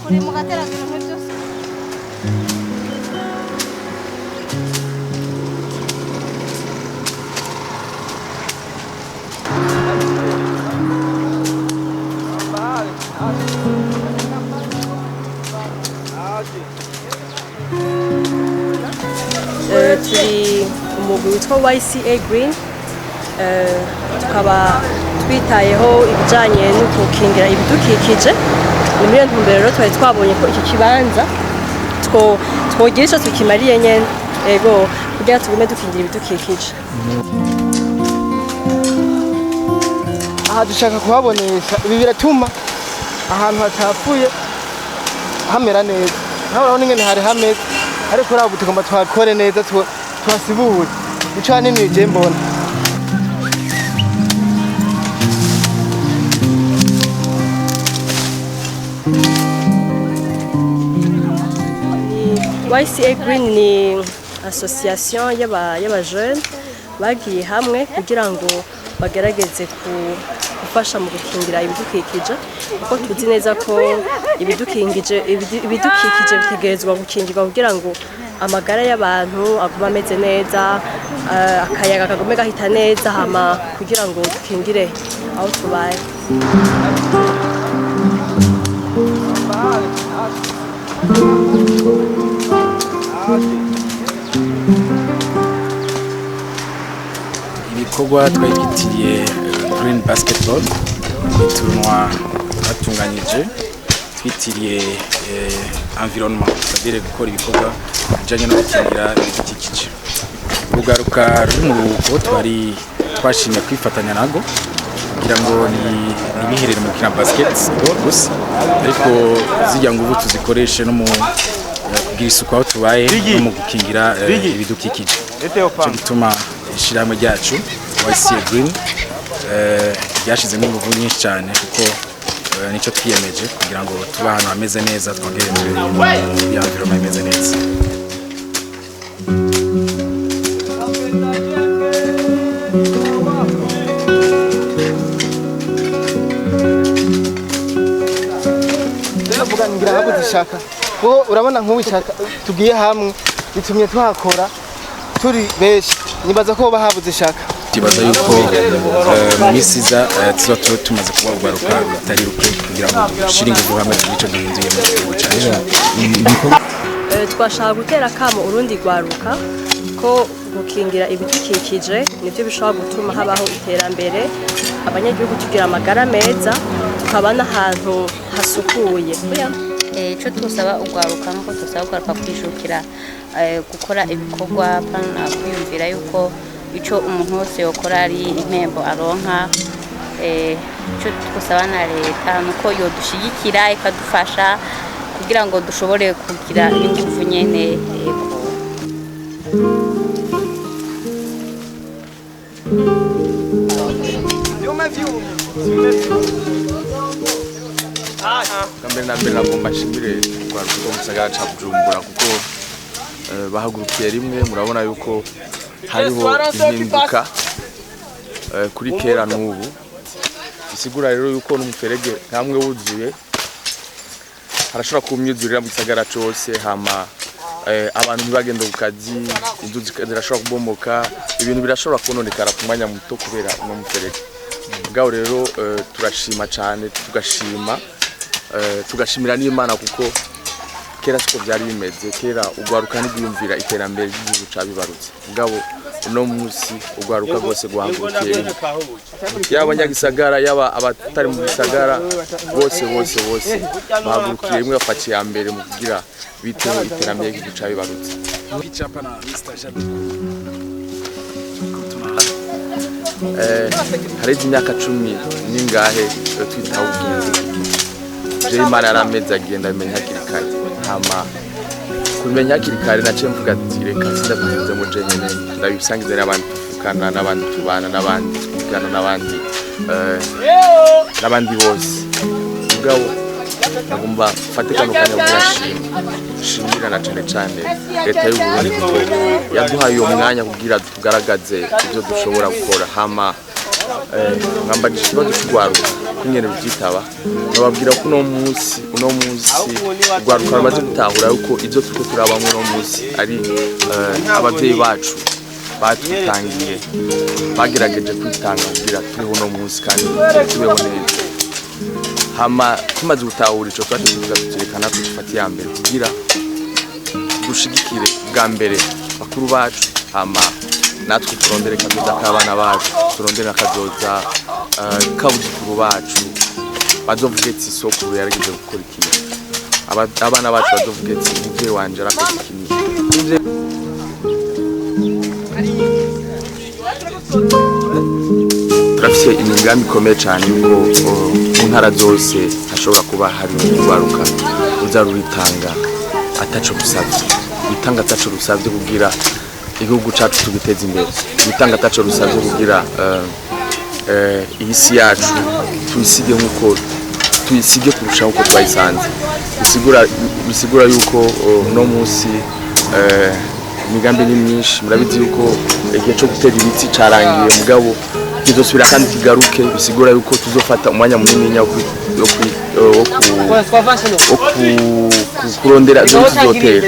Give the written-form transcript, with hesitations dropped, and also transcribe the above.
turi umugwi witwa YCA Green tukaba twitayeho ibijanye no gukingira ibidukikije ni muri ntumbero rero twari twabonye ko iki kibanza twogira ico tukimariye nyene ego kugira tugume dukingira ibidukikije. Aha dushaka kuhabonesha ibi biratuma ahantu hatafuye hamera neza naho urabona ingene hari hameze ariko rabo tugomba twakore neza twasibure ico hanini je mbona YCA Green ni association y'abajeunes bagiye hamwe kugira ngo bagerageze gufasha mu gukingira ibidukikije kuko tuzi neza ko ibidukikije bitegerezwa gukingirwa kugira ngo amagara y'abantu aguma ameze neza akayaga kagume gahita neza hama kugira ngo dukingire aho tubaye. Ibikorwa twitiriye Green Basketball tournoi batunganyije twitiriye environnement c'est-à-dire gukora ibikorwa bijanye no gukingira ibidukikije. Urugaruka ruri mu rugo twashimye kwifatanya nago kugira ngo nibiherere mu kina basketball gusa ariko zijya nguvu tuzikoreshe no mu kugira isuku aho tubaye no mu gukingira ibidukikije. Cyo gituma ishirahamwe ryacu YCA Green ryashizemo ingufu nyinshi cyane kuko nicyo twiyemeje kugira ngo tuba ahantu hameze neza twongere environment imeze neza. ndavuga ngira habuzishaka ko urabona nk'ubishaka tugiye hamwe bitumye twakora turi beshi nibaza ko bahabuze ishaka tibaza yuko mu misiza tuzoto tumaze kuba ugaruka bitari ruke kugira ngo dushire ingufu hamwe tubico duhinduye mu gihugu cyacu. Twashaka gutera kamo urundi rwaruka ko gukingira ibidukikije nivyo bishobora gutuma habaho iterambere abanyagihugu tugira amagara meza tukaba n'ahantu hasukuye. Ico twosaba ugwaruka nuko twosaba ugwaruka kwishukira gukora ibikorwa pana kwiyumvira yuko ico umuntu wose yokora ari impembo aronka. Ico twosaba na leta nuko yodushigikira ikadufasha kugira ngo dushobore kugira ingufu nyene. Mbere nagomba nshimire rwaruka rwo mu gisagara ca Bujumbura kuko bahagurukiye rimwe murabona yuko hariho impinduka kuri kera n'ubu bisigura rero yuko n'umuferege nkamwe wuzuye harashobora kumyuzurira mu gisagara cose hama abantu ntibagenda ku kazi inzu zirashobora kubomoka ibintu birashobora kononekara ku mwanya muto kubera uno muferege. Bwaho rero turashima cyane tugashimira n'Imana kuko kera siko byari bimeze kera ugwaruka n'igiyumvira iterambere ry'igihugu cabibarutse bwabo uno munsi ugwaruka rwose guhangukiye yaba nyagisagara yaba abatari mu gisagara bose bahagurukiye rimwe bafatiye mbere mu kugira biteho iterambere ry'igihugu cabibarutse. Icyapa na Mr. Shadow hari imyaka 10 ningahe twitaho ubwenge Imana yarameze agenda amenya hakiri kare hama kumenya hakiri kare nace mvuga ati reka sindabivuze mu je nyene ndabisangize n'abandi tukana n'abandi tubana n'abandi twigana n'abandi bose ubwabo nagomba fate kano kanya gushimira na cyane leta y'u Burundi kuko yaduhaye uwo mwanya kugira tugaragaze ibyo dushobora gukora hama ngamba ikibazo cy'ugwaruka kunyene byitaba nababwira ko uno munsi urwaruka rumaze gutahura yuko ibyo turiko turabamwe uno munsi ari abavyeyi bacu batutangiye bagerageje kwitanga kugira turiho uno munsi kandi tubeho neza hama tumaze gutahura ico twaje tuzerekana ko dufata iya mbere kugira dushigikire bwa mbere bakuru bacu hama natwe turondere kazoza k'abana bacu turondere akazoza k'abuzukuru bacu bazovuga ati sokuru yaragize gukora ikintu abana bacu bazovuga ati umuvyeyi wanje arakoze ikintu turafise imigambi ikomeye cyane yuko mu ntara zose hashobora kuba hari urwaruka ruza ruritanga ataco rusavye bitanga ataco rusavye kugira igihugu cacu tugiteza imbere bitanga ataco rusavye kugira isi yacu tuyisige kurushaho uko twayisanze bisigura yuko no munsi imigambi ni myinshi murabizi yuko igihe cyo gutera ibiti carangiye mugabo kizosubira kandi kigaruke bisigura yuko tuzofata umwanya munini wo kurondera ibyo tuzotera